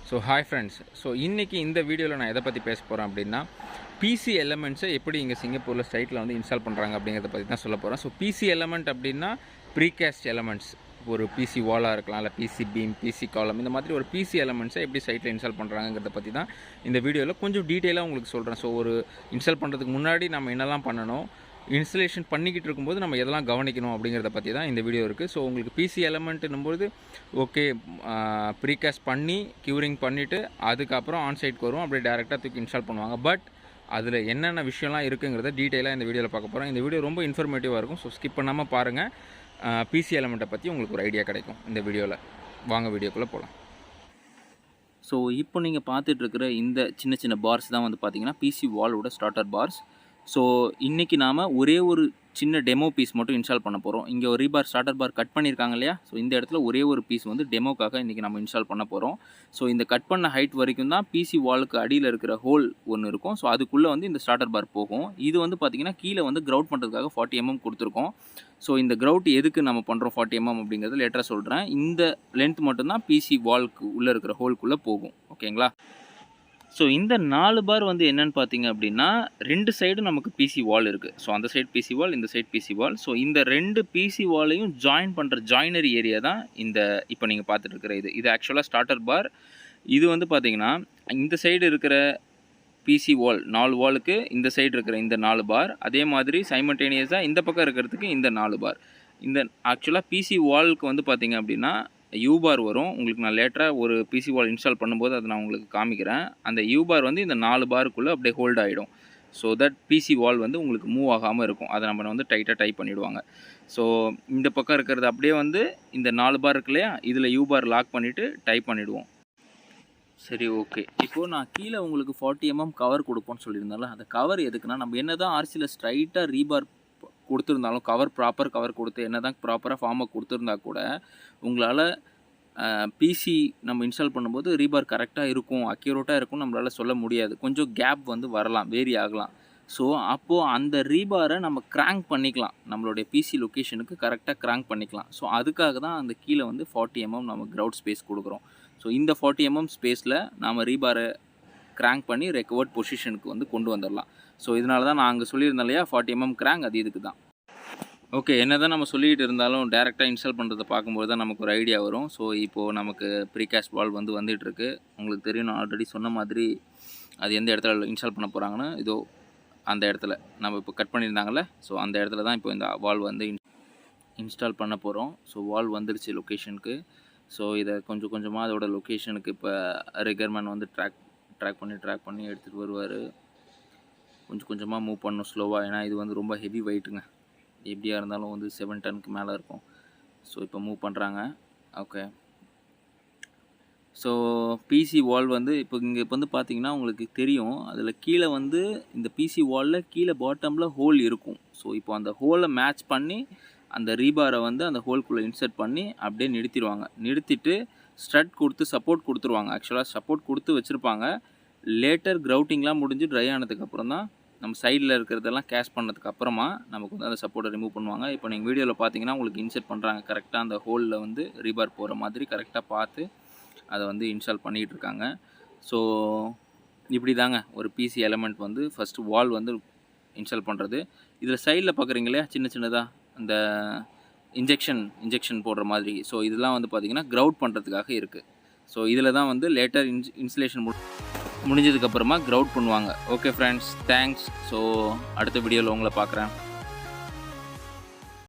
Hi friends. இன்னைக்கு இந்த வீடியோவில் நான் எதை பற்றி பேச போகிறேன் அப்படின்னா பிசி எலமெண்ட்ஸை எப்படி இங்கே சிங்கப்பூரில் சைட்டில் வந்து இன்ஸ்டால் பண்ணுறாங்க அப்படிங்கிறத பற்றி தான் சொல்ல போகிறேன். பிசி எலமெண்ட் அப்படின்னா ப்ரீகாஸ்ட் எலமெண்ட்ஸ், ஒரு பிசி வாலாக இருக்கலாம், இல்லை பிசி பீம், பிசி காலம், இந்த மாதிரி ஒரு பிசி எலமெண்ட்ஸை எப்படி சைட்டில் இன்ஸ்டால் பண்ணுறாங்கிறத பற்றி தான் இந்த வீடியோவில் கொஞ்சம் டீட்டெயிலாக உங்களுக்கு சொல்கிறேன். ஒரு இன்ஸ்டால் பண்ணுறதுக்கு முன்னாடி நம்ம என்னெல்லாம் பண்ணணும், இன்ஸ்டலேஷன் பண்ணிக்கிட்டு இருக்கும்போது நம்ம எதெல்லாம் கவனிக்கணும் அப்படிங்கிறத பற்றி தான் இந்த வீடியோ இருக்குது. உங்களுக்கு பிசி எலமெண்ட்டுன்னும்போது ஓகே, ப்ரீகாஸ்ட் பண்ணி க்யூரிங் பண்ணிவிட்டு அதுக்கப்புறம் ஆன்சைட்க்கு வரும், அப்படியே டேரெக்டாக தூக்கி இன்ஸ்டால் பண்ணுவாங்க. பட் அதில் என்னென்ன விஷயம்லாம் இருக்குங்கிறத டீட்டெயிலாக இந்த வீடியோவில் பார்க்க போகிறோம். இந்த வீடியோ ரொம்ப இன்ஃபர்மேட்டிவாக இருக்கும். ஸ்கிப் பண்ணாமல் பாருங்கள். பிசி எலமெண்ட்டை பற்றி உங்களுக்கு ஒரு ஐடியா கிடைக்கும் இந்த வீடியோவில். வாங்க வீடியோக்குள்ளே போகலாம். இப்போ நீங்கள் பார்த்துட்ருக்கிற இந்த சின்ன சின்ன பார்ஸ் தான் வந்து பார்த்திங்கன்னா பிசி வாலோட ஸ்டார்டர் பார்ஸ். இன்றைக்கி நாம் ஒரே ஒரு சின்ன டெமோ பீஸ் மட்டும் இன்ஸ்டால் பண்ண போகிறோம். இங்கே ஒரு ரீபார் ஸ்டார்டர் பார் கட் பண்ணியிருக்காங்க இல்லையா? இந்த இடத்துல ஒரே ஒரு பீஸ் வந்து டெமோக்காக இன்றைக்கி நம்ம இன்ஸ்டால் பண்ண போகிறோம். இந்த கட் பண்ண ஹைட் வரைக்கும் தான் பிசி வாலுக்கு அடியில் இருக்கிற ஹோல் ஒன்று இருக்கும். அதுக்குள்ளே வந்து இந்த ஸ்டார்டர் பார் போகும். இது வந்து பார்த்திங்கன்னா கீழே வந்து கிரவுட் பண்ணுறதுக்காக 40 mm கொடுத்துருக்கோம். இந்த கிரவுட் எதுக்கு நம்ம பண்ணுறோம் 40 mm அப்படிங்கிறது லேட்டராக சொல்கிறேன். இந்த லென்த் மட்டும்தான் பிசி வாலுக்கு உள்ளே இருக்கிற ஹோல்குள்ளே போகும். ஓகேங்களா? இந்த 4 பார் வந்து என்னென்னு பார்த்தீங்க அப்படின்னா, 2 சைடு நமக்கு பிசி வால் இருக்குது. அந்த சைடு பிசி வால், இந்த சைடு பிசி வால். இந்த 2 பிசி வாலையும் ஜாயின் பண்ணுற ஜாயினரி ஏரியா தான் இப்போ நீங்கள் பார்த்துட்டு இருக்கிற இது ஆக்சுவலாக ஸ்டார்டர் பார். இது வந்து பார்த்தீங்கன்னா இந்த சைடு இருக்கிற பிசி வால் 4 வாலுக்கு இந்த சைடு இருக்கிற இந்த 4 பார், அதே மாதிரி சைமல்டேனியஸாக இந்த பக்கம் இருக்கிறதுக்கு இந்த 4 பார். இந்த ஆக்சுவலாக பிசி வாலுக்கு வந்து பார்த்தீங்க அப்படின்னா யூபார் வரும். உங்களுக்கு நான் லேட்டராக ஒரு பிசி வால் இன்ஸ்டால் பண்ணும்போது அதை நான் உங்களுக்கு காமிக்கிறேன். அந்த யூபார் வந்து இந்த 4 பாருக்குள்ளே அப்படியே ஹோல்ட் ஆகிடும். தட் பிசி வால் வந்து உங்களுக்கு மூவ் ஆகாமல் இருக்கும். அதை நம்ம வந்து டைட்டாக டைப் பண்ணிவிடுவாங்க. இந்த பக்கம் இருக்கிறது அப்படியே வந்து இந்த 4 பார் இருக்கு இல்லையா, இதில் யூபார் லாக் பண்ணிவிட்டு டைப் பண்ணிவிடுவோம். சரி, ஓகே. இப்போது நான் கீழே உங்களுக்கு 40 mm கவர் கொடுப்போன்னு சொல்லியிருந்தாலும், அந்த கவர் எதுக்குன்னா, நம்ம என்ன தான் ஆர்சியில் ஸ்ட்ரைட்டாக ரீபார் கொடுத்துருந்தாலும், ப்ராப்பர் கவர் கொடுத்து என்ன தான் ப்ராப்பராக ஃபார்மை கொடுத்துருந்தா கூட உங்களால் பிசி நம்ம இன்ஸ்டால் பண்ணும்போது ரீபார் கரெக்டாக இருக்கும், அக்யூரேட்டாக இருக்கும் நம்மளால் சொல்ல முடியாது. கொஞ்சம் கேப் வந்து வரலாம், வேரி ஆகலாம். அப்போது அந்த ரீபாரை நம்ம கிராங்க் பண்ணிக்கலாம், நம்மளுடைய பிசி லொக்கேஷனுக்கு கரெக்டாக கிராங்க் பண்ணிக்கலாம். அதுக்காக தான் அந்த கீழே வந்து 40 mm நம்ம கிரவுட் ஸ்பேஸ் கொடுக்குறோம். இந்த 40 mm ஸ்பேஸில் நாம் ரீபாரை கிராங்க் பண்ணி ரெக்கவர்ட் பொசிஷனுக்கு வந்து கொண்டு வந்துடலாம். இதனால தான் நான் அங்கே சொல்லியிருந்தேன் இல்லையா 40 mm கிராங்க், அது இதுக்கு தான். ஓகே, என்ன தான் நம்ம சொல்லிகிட்டு இருந்தாலும் டேரெக்டாக இன்ஸ்டால் பண்ணுறதை பார்க்கும்போது தான் நமக்கு ஒரு ஐடியா வரும். இப்போது நமக்கு ப்ரீகாஸ்ட் வால் வந்துட்டுருக்கு. உங்களுக்கு தெரியும், நான் ஆல்ரெடி சொன்ன மாதிரி அது எந்த இடத்துல இன்ஸ்டால் பண்ண போகிறாங்கன்னு, இதோ அந்த இடத்துல நம்ம இப்போ கட் பண்ணியிருந்தாங்கள்ல, அந்த இடத்துல தான் இப்போ இந்த வால் வந்து இன்ஸ்டால் பண்ண போகிறோம். வால் வந்துருச்சு லொக்கேஷனுக்கு. இதை கொஞ்சம் கொஞ்சமாக அதோட லொக்கேஷனுக்கு இப்போ ரிகர்மேன் வந்து ட்ராக் பண்ணி எடுத்துகிட்டு வருவார். கொஞ்சம் கொஞ்சமாக மூவ் பண்ணணும் ஸ்லோவாக, ஏன்னா இது வந்து ரொம்ப ஹெவி வெயிட்டுங்க. எப்படியாக இருந்தாலும் வந்து 7 டன்னுக்கு மேலே இருக்கும். இப்போ மூவ் பண்ணுறாங்க. ஓகே, பிசி வால் வந்து இப்போ இங்கே வந்து பார்த்தீங்கன்னா உங்களுக்கு தெரியும், அதில் கீழே வந்து இந்த பிசி வாலில் கீழே பாட்டமில் ஹோல் இருக்கும். இப்போ அந்த ஹோலை மேட்ச் பண்ணி அந்த ரீபாரை வந்து அந்த ஹோல்குள்ளே இன்சர்ட் பண்ணி அப்படியே நிறுத்திட்டு ஸ்ட்ரட் கொடுத்து சப்போர்ட் கொடுத்துருவாங்க. ஆக்சுவலாக சப்போர்ட் கொடுத்து வச்சுருப்பாங்க. லேட்டர் கிரவுட்டிங்லாம் முடிஞ்சு ட்ரை ஆனதுக்கப்புறம் தான் நம்ம சைடில் இருக்கிறதெல்லாம் கேஷ் பண்ணதுக்கு அப்புறமா நமக்கு வந்து அந்த சப்போர்ட்டை ரிமூவ் பண்ணுவாங்க. இப்போ நீங்கள் வீடியோவில் பார்த்தீங்கன்னா உங்களுக்கு இன்சர்ட் பண்ணுறாங்க. கரெக்டாக அந்த ஹோலில் வந்து ரீபார் போகிற மாதிரி கரெக்டாக பார்த்து அதை வந்து இன்ஸ்டால் பண்ணிகிட்டு இருக்காங்க. இப்படி தாங்க ஒரு பிசி எலமெண்ட் வந்து ஃபஸ்ட்டு வால் வந்து இன்ஸ்டால் பண்ணுறது. இதில் சைடில் பார்க்குறீங்க இல்லையா, சின்ன சின்னதாக அந்த இன்ஜெக்ஷன் போடுற மாதிரி. இதெல்லாம் வந்து பார்த்திங்கன்னா கிரவுட் பண்ணுறதுக்காக இருக்குது. இதில் தான் வந்து லேட்டர் இன்ஸ்டலேஷன் முடிஞ்சதுக்கப்புறமா கிரவுட் பண்ணுவாங்க. Okay friends, thanks. அடுத்த வீடியோவில் உங்களை பார்க்குறேன்.